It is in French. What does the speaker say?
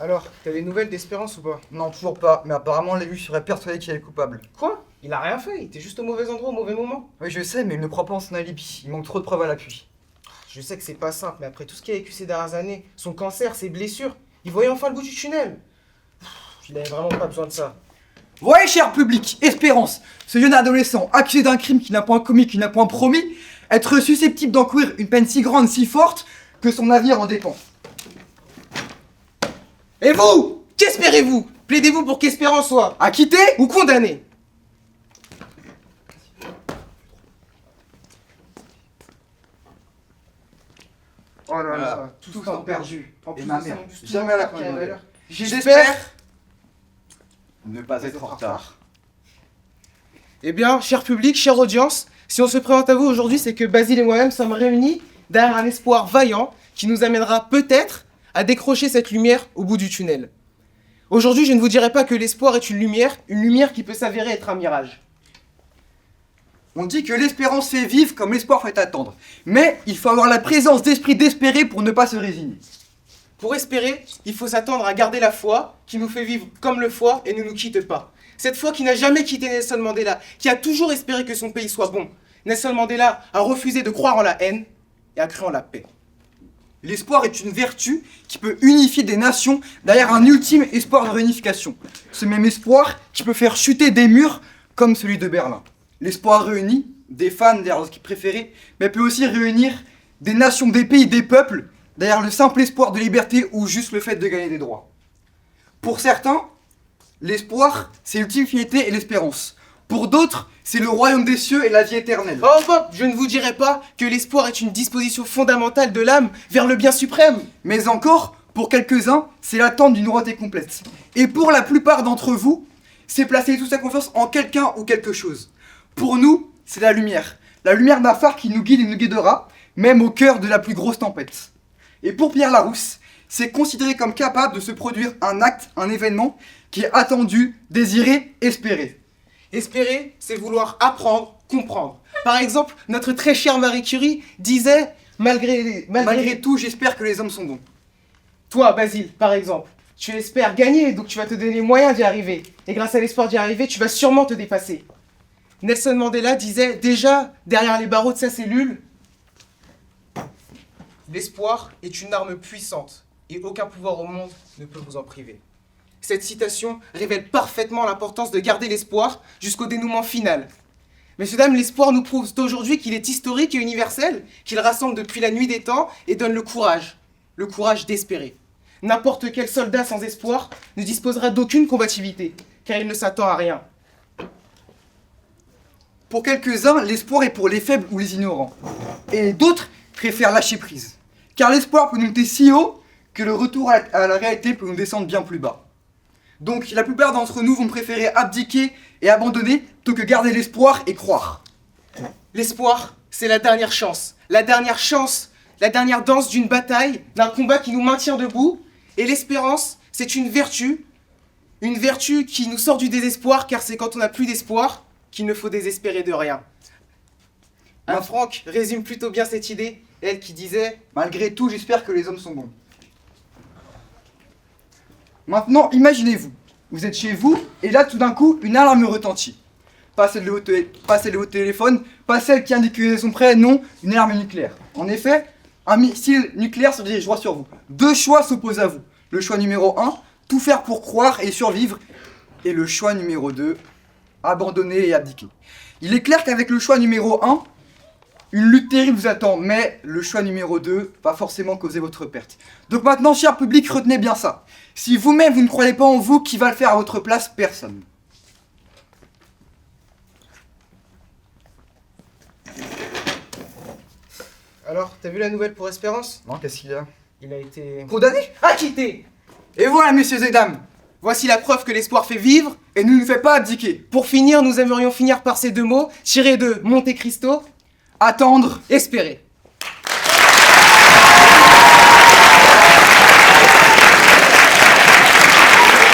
Alors, t'as des nouvelles d'Espérance ou pas? Non, toujours pas, mais apparemment les juges seraient persuadés qu'il est coupable. Quoi? Il a rien fait, il était juste au mauvais endroit au mauvais moment. Oui, je sais, mais il ne croit pas en son alibi. Il manque trop de preuves à l'appui. Je sais que c'est pas simple, mais après tout ce qu'il a vécu ces dernières années, son cancer, ses blessures, il voyait enfin le bout du tunnel. Il avait vraiment pas besoin de ça. Voyez, cher public, Espérance, ce jeune adolescent accusé d'un crime qu'il n'a point commis, qu'il n'a point promis, être susceptible d'encourir une peine si grande, si forte, que son avenir en dépend. Et vous? Qu'espérez-vous? Plaidez-vous pour qu'Espérance soit Acquitté ou condamné? Oh là là, tout temps perdu. En Et plus ma de ça, mère, en plus, tout jamais à la qui fin a de valeur. J'espère ne pas être en retard. Eh bien, cher public, chère audience, si on se présente à vous aujourd'hui, c'est que Basile et moi-même sommes réunis derrière un espoir vaillant qui nous amènera peut-être à décrocher cette lumière au bout du tunnel. Aujourd'hui, je ne vous dirai pas que l'espoir est une lumière qui peut s'avérer être un mirage. On dit que l'espérance fait vivre comme l'espoir fait attendre. Mais il faut avoir la présence d'esprit d'espérer pour ne pas se résigner. Pour espérer, il faut s'attendre à garder la foi qui nous fait vivre comme le foie et ne nous quitte pas. Cette foi qui n'a jamais quitté Nelson Mandela, qui a toujours espéré que son pays soit bon. Nelson Mandela a refusé de croire en la haine et a cru en la paix. L'espoir est une vertu qui peut unifier des nations derrière un ultime espoir de réunification. Ce même espoir qui peut faire chuter des murs comme celui de Berlin. L'espoir réunit des fans derrière leurs équipes préférées, mais peut aussi réunir des nations, des pays, des peuples derrière le simple espoir de liberté ou juste le fait de gagner des droits. Pour certains, l'espoir, c'est l'ultime finalité et l'espérance. Pour d'autres, c'est le royaume des cieux et la vie éternelle. Oh hop, je ne vous dirai pas que l'espoir est une disposition fondamentale de l'âme vers le bien suprême. Mais encore, pour quelques-uns, c'est l'attente d'une royauté complète. Et pour la plupart d'entre vous, c'est placer toute sa confiance en quelqu'un ou quelque chose. Pour nous, c'est la lumière. La lumière d'un phare qui nous guide et nous guidera, même au cœur de la plus grosse tempête. Et pour Pierre Larousse, c'est considéré comme capable de se produire un acte, un événement qui est attendu, désiré, espéré. Espérer, c'est vouloir apprendre, comprendre. Par exemple, notre très chère Marie Curie disait, Malgré tout, j'espère que les hommes sont bons. Toi, Basile, par exemple, tu espères gagner, donc tu vas te donner les moyens d'y arriver. Et grâce à l'espoir d'y arriver, tu vas sûrement te dépasser. Nelson Mandela disait déjà, derrière les barreaux de sa cellule, l'espoir est une arme puissante et aucun pouvoir au monde ne peut vous en priver. Cette citation révèle parfaitement l'importance de garder l'espoir jusqu'au dénouement final. Messieurs, dames, l'espoir nous prouve aujourd'hui qu'il est historique et universel, qu'il rassemble depuis la nuit des temps et donne le courage d'espérer. N'importe quel soldat sans espoir ne disposera d'aucune combativité, car il ne s'attend à rien. Pour quelques-uns, l'espoir est pour les faibles ou les ignorants. Et d'autres préfèrent lâcher prise. Car l'espoir peut nous monter si haut que le retour à la réalité peut nous descendre bien plus bas. Donc la plupart d'entre nous vont préférer abdiquer et abandonner plutôt que garder l'espoir et croire. L'espoir, c'est la dernière chance, la dernière danse d'une bataille, d'un combat qui nous maintient debout. Et l'espérance, c'est une vertu qui nous sort du désespoir, car c'est quand on n'a plus d'espoir qu'il ne faut désespérer de rien. Anne Frank résume plutôt bien cette idée, elle qui disait « Malgré tout, j'espère que les hommes sont bons. » Maintenant, imaginez-vous, vous êtes chez vous, et là, tout d'un coup, une alarme retentit. Pas celle de votre téléphone, pas celle qui indique que sont prêts, non, une alarme nucléaire. En effet, un missile nucléaire se dirige droit sur vous. Deux choix s'opposent à vous. Le choix numéro 1, tout faire pour croire et survivre. Et le choix numéro 2, abandonner et abdiquer. Il est clair qu'avec le choix numéro 1, une lutte terrible vous attend, mais le choix numéro 2 va forcément causer votre perte. Donc maintenant, cher public, retenez bien ça. Si vous-même vous ne croyez pas en vous, qui va le faire à votre place? Personne. Alors, t'as vu la nouvelle pour Espérance? Non, qu'est-ce qu'il y a? Il a été Condamné? acquitté. Et voilà, messieurs et dames, Voici la preuve que l'espoir fait vivre. et ne nous fait pas abdiquer. Pour finir, nous aimerions finir par ces deux mots, tirés de Monte Cristo, Attendre. espérer.